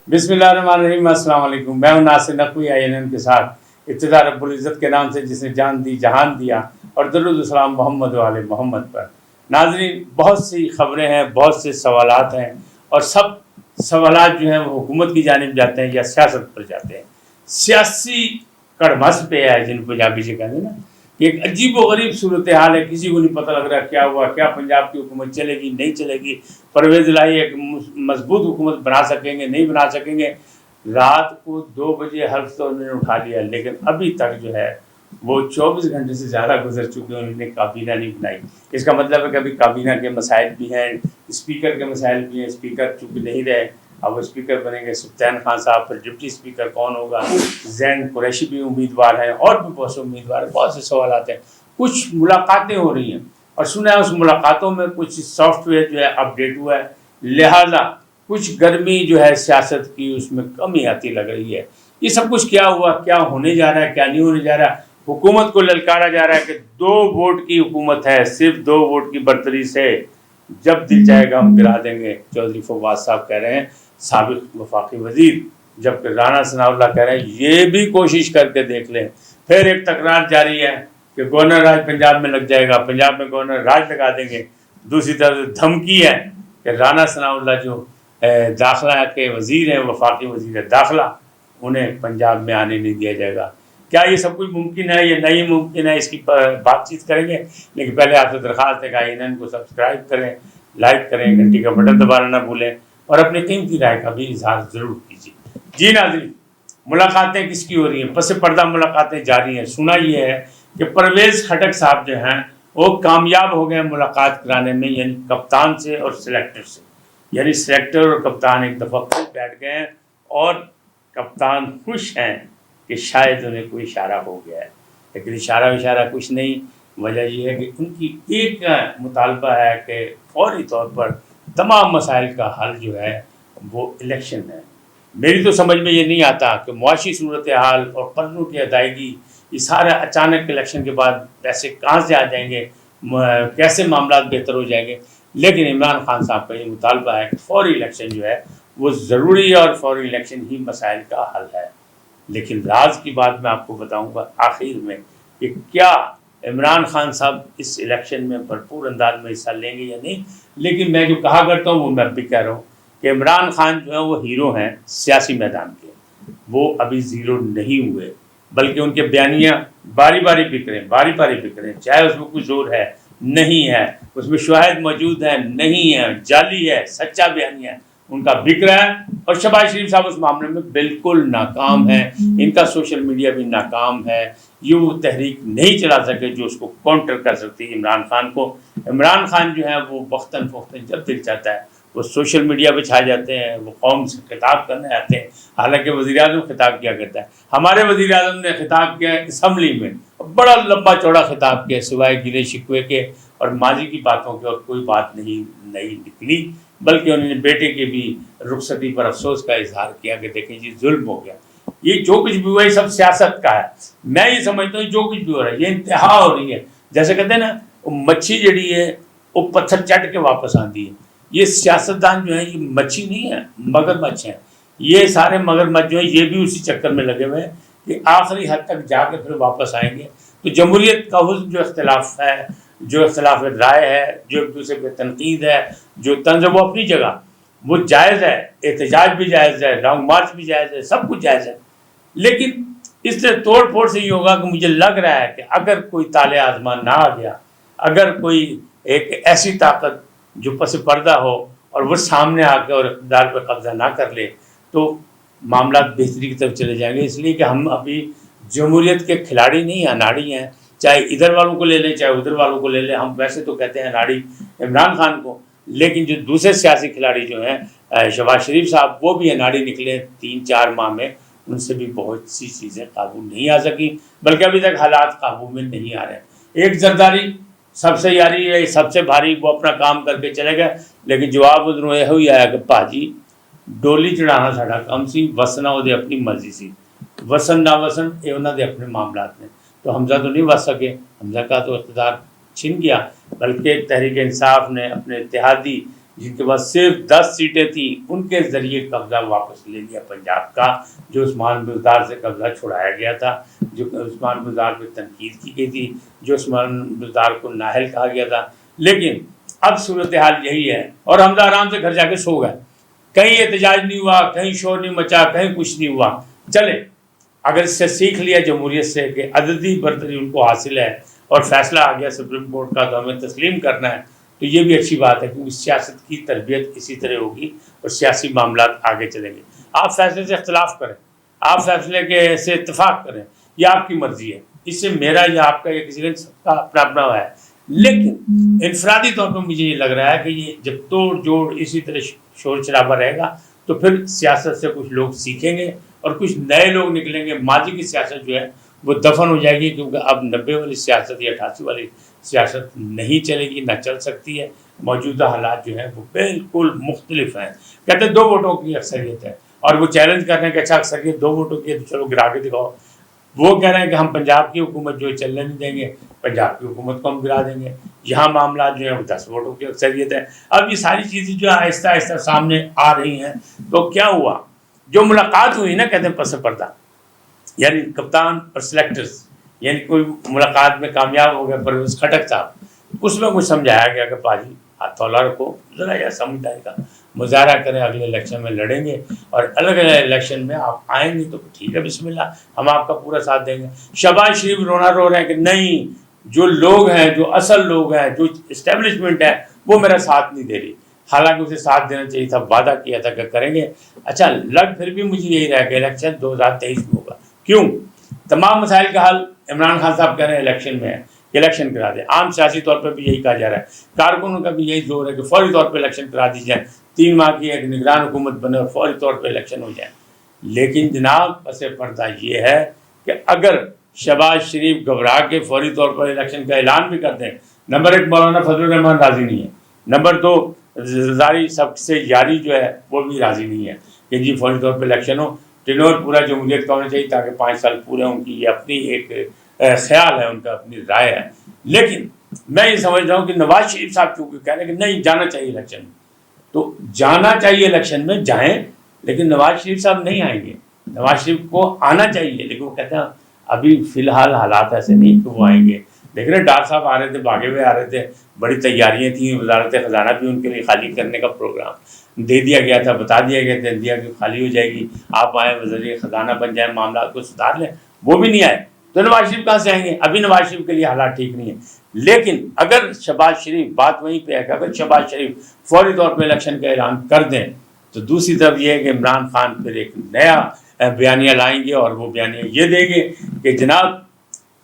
बिस्मिल्लाहिर्रहमानिर्रहीम। अस्सलाम वालेकुम। मैं हूं नासिर नकवी INN के साथ। इब्तिदा रब्बुल इज़्ज़त के नाम से जिसने जान दी जहान दिया, और दरूद सलाम मोहम्मद वाले मोहम्मद पर। नाज़रीन, बहुत सी खबरें हैं, बहुत से सवालात हैं, और सब सवालात जो हैं वो हुकूमत की जानिब जाते हैं या सियासत पर जाते हैं। सियासी कड़मस पे है, जिन पंजाबी से कहते हैं ना, एक अजीब व गरीब सूरत हाल है। किसी को नहीं पता लग रहा क्या हुआ, क्या पंजाब की हुकूमत चलेगी नहीं चलेगी, परवेज़ इलाही एक मजबूत हुकूमत बना सकेंगे नहीं बना सकेंगे। रात को 2 बजे हल्फ तो उन्होंने उठा लिया, लेकिन अभी तक जो है वो 24 घंटे से ज़्यादा गुजर चुके हैं, उन्होंने काबीना नहीं बनाई। इसका मतलब है कि अभी काबीना के मसाइल भी हैं, स्पीकर के मसाइल भी हैं। स्पीकर चूँकि नहीं रहे, अब वो स्पीकर बनेंगे सुल्तान खान साहब, फिर डिप्टी स्पीकर कौन होगा, जैन कुरैशी भी उम्मीदवार हैं, और भी बहुत से उम्मीदवार हैं, बहुत से सवाल आते हैं। कुछ मुलाकातें हो रही हैं, और सुना है उस मुलाकातों में कुछ सॉफ्टवेयर जो है अपडेट हुआ है, लिहाजा कुछ गर्मी जो है सियासत की उसमें कमी आती लग रही है। ये सब कुछ क्या हुआ, क्या होने जा रहा है, क्या नहीं होने जा रहा है। हुकूमत को ललकारा जा रहा है कि 2 वोट की हुकूमत है, सिर्फ 2 वोट की बर्तरी से जब दिल चाहेगा हम गिरा देंगे। चौधरी फवाद साहब कह रहे हैं, साबिक वफाकी वजीर, जबकि राना सनाउल्लाह कह रहे हैं ये भी कोशिश करके देख लें। फिर एक तकरार जारी है कि गवर्नर राज पंजाब में लग जाएगा, पंजाब में गवर्नर राज लगा देंगे। दूसरी तरफ धमकी है कि राना सनाउल्लाह जो दाखिला के वजीर हैं, वफाकी वजीर दाखिला, उन्हें पंजाब में आने नहीं दिया जाएगा। क्या ये सब कुछ मुमकिन है या नहीं मुमकिन है, इसकी बातचीत करेंगे। लेकिन पहले आपसे दरख्वास्त है कि INN को सब्सक्राइब करें, लाइक करें, घंटी का बटन दबाना ना भूलें, और अपनी कीमती राय का भी इजहार ज़रूर कीजिए। जी नाज़रीन, मुलाकातें किसकी हो रही हैं? पस पर्दा मुलाकातें जारी हैं। सुना ये है कि परवेज़ खटक साहब जो हैं वो कामयाब हो गए मुलाकात कराने में, यानी कप्तान से और सिलेक्टर से। यानी सिलेक्टर और कप्तान एक दफ़ा खुद बैठ गए हैं, और कप्तान खुश हैं कि शायद उन्हें कोई इशारा हो गया है। लेकिन इशारा कुछ नहीं। वजह यह है कि उनकी एक मुतालबा है कि फौरी तौर पर तमाम मसाइल का हल जो है वो इलेक्शन है। मेरी तो समझ में ये नहीं आता कि मुआशी सूरत हाल और कर्ज़ों की अदायगी, ये सारा अचानक इलेक्शन के बाद पैसे कहाँ से आ जाएंगे, कैसे मामला बेहतर हो जाएंगे। लेकिन इमरान खान साहब का ये मुतालबा है कि फौरी इलेक्शन जो है वो ज़रूरी है, और फौरी इलेक्शन ही मसाइल का हल है। लेकिन राज की बात मैं आपको बताऊंगा आखिर में कि क्या इमरान खान साहब इस इलेक्शन में भरपूर अंदाज में हिस्सा लेंगे या नहीं। लेकिन मैं जो कहा करता हूँ वो मैं भी कह रहा हूँ कि इमरान खान जो है वो हीरो हैं सियासी मैदान के, वो अभी ज़ीरो नहीं हुए, बल्कि उनके बयानियाँ बारी बारी बिक रहे हैं। चाहे उसमें कुछ जोर है नहीं है, उसमें शवाहिद मौजूद है नहीं है, जाली है, सच्चा बयानिया है, उनका बिक रहा है। और शहबाज शरीफ साहब उस मामले में बिल्कुल नाकाम है। इनका सोशल मीडिया भी नाकाम है। ये वो तहरीक नहीं चला सके जो उसको काउंटर कर सकती है इमरान खान को। इमरान खान जो है वो वक्तन फ़ौक्तन जब दिल चाहता है वो सोशल मीडिया पे छा जाते हैं, वो कौम से खिताब करने आते हैं। हालांकि वज़ीर-ए-आज़म खिताब किया करता है, हमारे वज़ीर-ए-आज़म ने खिताब किया असम्बली में, बड़ा लंबा चौड़ा खिताब किया, सिवाय गिले शिकवे के और माजी की बातों के और कोई बात नहीं निकली। बल्कि उन्होंने बेटे के भी रुखसती पर अफसोस का इजहार किया कि देखें जी जुल्म हो गया, ये जो कुछ भी हुआ ये सब सियासत का है। मैं ये समझता हूँ जो कुछ भी हो रहा है ये इंतहा हो रही है। जैसे कहते हैं ना, मच्छी जड़ी है वो पत्थर चट के वापस आती है। ये सियासतदान जो है ये मच्छी नहीं है, मगरमच्छ हैं। ये सारे मगरमच्छ जो है ये भी उसी चक्कर में लगे हुए हैं कि आखिरी हद तक जाके फिर वापस आएंगे। तो जमहूरियत का हुस्न जो इख्तिलाफ है, जो इख्तिलाफ राय है, जो एक दूसरे पर तनकीद है, जो तंज वो अपनी जगह वो जायज़ है, एहतजाज भी जायज़ है, लॉन्ग मार्च भी जायज़ है, सब कुछ जायज़ है। लेकिन इससे तोड़ फोड़ से ये होगा कि मुझे लग रहा है कि अगर कोई ताले आजमान ना आ गया, अगर कोई एक ऐसी ताकत जो पस पर्दा हो और वो सामने आकर और इक़्तिदार पर कब्जा ना कर ले, तो मामला बेहतरी की तरफ चले जाएंगे। इसलिए कि हम अभी जमहूरियत के खिलाड़ी नहीं अनाड़ी हैं, चाहे इधर वालों को ले लें चाहे उधर वालों को ले लें। हम वैसे तो कहते हैं अनाड़ी इमरान खान को, लेकिन जो दूसरे सियासी खिलाड़ी जो हैं शहबाज शरीफ साहब, वो भी अनाड़ी निकले 3-4 माह में। उनसे भी बहुत सी चीज़ें काबू नहीं आ सकी, बल्कि अभी तक हालात काबू में नहीं आ रहे। एक जरदारी सबसे यारी है, सबसे भारी, वो अपना काम करके चले गए। लेकिन जवाब उधरों यह ही आया कि भाजी डोली चढ़ाना साड़ा काम सी, वसना वो अपनी मर्जी सी, वसन ना वसन ये उन्होंने अपने मामलात में। तो हमजा तो नहीं बच सके, हमजा का तो इक़्तिदार छिन गया, बल्कि तहरीक इंसाफ ने अपने इत्तेहादी جن کے پاس صرف 10 سیٹیں تھیں، ان کے ذریعے قبضہ واپس لے لیا پنجاب کا، جو عثمان بزدار سے قبضہ چھڑایا گیا تھا، جو عثمان بزدار پہ تنقید کی گئی تھی، جو عثمان بزدار کو نااہل کہا گیا تھا۔ لیکن اب صورتحال یہی ہے، اور حمزہ آرام سے گھر جا کے سو گئے، کہیں احتجاج نہیں ہوا، کہیں شور نہیں مچا، کہیں کچھ نہیں ہوا۔ چلے اگر اس سے سیکھ لیا جمہوریت سے کہ عددی برتری ان کو حاصل ہے اور فیصلہ آ گیا سپریم کورٹ کا تو ہمیں تسلیم کرنا ہے، تو یہ بھی اچھی بات ہے، کیونکہ سیاست کی تربیت اسی طرح ہوگی اور سیاسی معاملات آگے چلیں گے۔ آپ فیصلے سے اختلاف کریں، آپ فیصلے کے سے اتفاق کریں، یہ آپ کی مرضی ہے، اس سے میرا یا آپ کا یا کسی کا سب کا اپنا اپنا ہے۔ لیکن انفرادی طور پر مجھے یہ لگ رہا ہے کہ یہ جب توڑ جوڑ اسی طرح شور شرابہ رہے گا تو پھر سیاست سے کچھ لوگ سیکھیں گے اور کچھ نئے لوگ نکلیں گے۔ ماضی کی سیاست جو ہے وہ دفن ہو جائے گی، کیونکہ اب 90 والی سیاست یا 88 والی سیاست نہیں چلے گی، نہ چل سکتی ہے۔ موجودہ حالات جو ہیں وہ بالکل مختلف ہیں۔ کہتے ہیں 2 ووٹوں کی اکثریت ہے، اور وہ چیلنج کر رہے ہیں کہ اچھا اکثریت 2 ووٹوں کی ہے تو چلو گرا کے دکھاؤ۔ وہ کہہ رہے ہیں کہ ہم پنجاب کی حکومت جو ہے چلنے نہیں دیں گے، پنجاب کی حکومت کو ہم گرا دیں گے۔ یہاں معاملات جو ہیں وہ 10 ووٹوں کی اکثریت ہے۔ اب یہ ساری چیزیں جو آہستہ آہستہ سامنے آ رہی ہیں، تو کیا ہوا؟ جو ملاقات ہوئی نا، کہتے ہیں پس پردہ، یعنی کپتان اور سلیکٹرز، یعنی کوئی ملاقات میں کامیاب ہو گیا پرویز خٹک صاحب، اس میں کچھ سمجھایا گیا کہ پاجی ہاتھ تولا رکھو، ذرا یہ سمجھداری کا مظاہرہ کریں، اگلے الیکشن میں لڑیں گے اور الگ الگ الیکشن میں آپ آئیں گے تو ٹھیک ہے، بسم اللہ، ہم آپ کا پورا ساتھ دیں گے۔ شہباز شریف رونا رو رہے ہیں کہ نہیں، جو لوگ ہیں، جو اصل لوگ ہیں، جو اسٹیبلشمنٹ ہے، وہ میرا ساتھ نہیں دے رہی، حالانکہ اسے ساتھ دینا چاہیے تھا، وعدہ کیا تھا کہ کریں گے۔ اچھا لگ پھر بھی مجھے یہی رہا کہ الیکشن 2023 میں ہوگا۔ کیوں؟ تمام مسائل کا حل عمران خان صاحب کہہ رہے ہیں الیکشن میں ہے کہ الیکشن کرا دیں، عام سیاسی طور پہ بھی یہی کہا جا رہا ہے، کارکنوں کا بھی یہی زور ہے کہ فوری طور پہ الیکشن کرا دی جائے، 3 ماہ کی ایک نگران حکومت بنے اور فوری طور پہ الیکشن ہو جائے۔ لیکن جناب پس پردہ یہ ہے کہ اگر شہباز شریف گھبرا کے فوری طور پر الیکشن کا اعلان بھی کر دیں، نمبر 1 مولانا فضل الرحمان راضی نہیں ہے، نمبر 2 زرداری سب سے یاری جو ہے وہ بھی راضی نہیں ہے کہ جی فوری طور پہ الیکشن ہو، ٹینور پورا جمہوریت کا ہونا چاہیے تاکہ 5 سال پورے ہوں کی، یہ اپنی ایک خیال ہے ان کا، اپنی رائے ہے۔ لیکن میں یہ سمجھ رہا ہوں کہ نواز شریف صاحب چونکہ کہہ رہے ہیں کہ نہیں جانا چاہیے الیکشن میں، تو جانا چاہیے الیکشن میں، جائیں، لیکن نواز شریف صاحب نہیں آئیں گے۔ نواز شریف کو آنا چاہیے، لیکن وہ کہتے ہیں ابھی فی الحال حالات ایسے نہیں کہ وہ آئیں گے۔ دیکھ رہے ڈاکٹر صاحب آ رہے تھے، بھاگے ہوئے آ رہے تھے، بڑی تیاریاں تھیں، وزارت خزانہ بھی ان کے لیے خالی کرنے کا پروگرام دے دیا گیا تھا، بتا دیا گیا تھا انڈیا کی خالی ہو جائے گی، آپ آئیں وزیر خزانہ بن جائیں، معاملات کو سدھار لیں، وہ بھی نہیں آئے، تو نواز شریف کہاں سے آئیں گے؟ ابھی نواز شریف کے لیے حالات ٹھیک نہیں ہیں۔ لیکن اگر شہباز شریف، بات وہیں پہ ہے کہ اگر شہباز شریف فوری طور پہ الیکشن کا اعلان کر دیں تو دوسری طرف یہ ہے کہ عمران خان پھر ایک نیا بیانیہ لائیں گے، اور وہ بیانیہ یہ دیں گے کہ جناب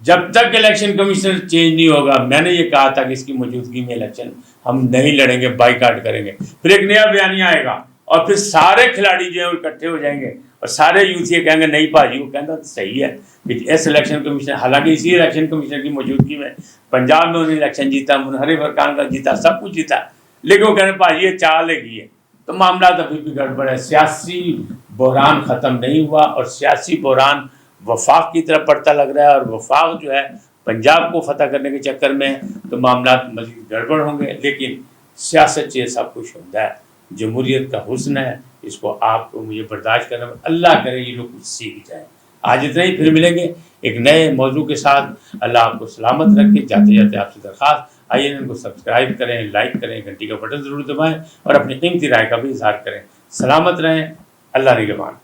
جب تک الیکشن کمیشنر چینج نہیں ہوگا، میں نے یہ کہا تھا کہ اس کی موجودگی میں الیکشن ہم نہیں لڑیں گے، بائیکاٹ کریں گے۔ پھر ایک نیا بیانیہ آئے گا اور پھر سارے کھلاڑی جو ہیں وہ اکٹھے ہو جائیں گے اور سارے یوتھ یہ کہیں گے نہیں بھاجی، وہ کہنا صحیح ہے کہ اس الیکشن کمیشن، حالانکہ اسی الیکشن کمیشن کی موجودگی میں پنجاب میں انہوں نے الیکشن جیتا، منحرف ارکان کا جیتا، سب کچھ جیتا، لیکن وہ کہہ رہے ہیں بھاجی یہ چال ہے کی ہے، تو معاملات ابھی بھی گڑبڑ ہے۔ سیاسی بحران ختم نہیں ہوا اور سیاسی بحران وفاق کی طرف بڑھتا لگ رہا ہے، اور وفاق جو ہے پنجاب کو فتح کرنے کے چکر میں تو معاملات مزید گڑبڑ ہوں گے۔ لیکن سیاست سے سب کچھ ہوتا ہے، جمہوریت کا حسن ہے، اس کو آپ کو مجھے برداشت کرنا، اللہ کرے یہ لوگ کچھ سیکھ جائیں۔ آج اتنا ہی، پھر ملیں گے ایک نئے موضوع کے ساتھ۔ اللہ آپ کو سلامت رکھے۔ جاتے جاتے آپ سے درخواست، آئیے ان کو سبسکرائب کریں، لائک کریں، گھنٹی کا بٹن ضرور دبائیں اور اپنی قیمتی رائے کا بھی اظہار کریں۔ سلامت رہیں، اللہ نگہبان۔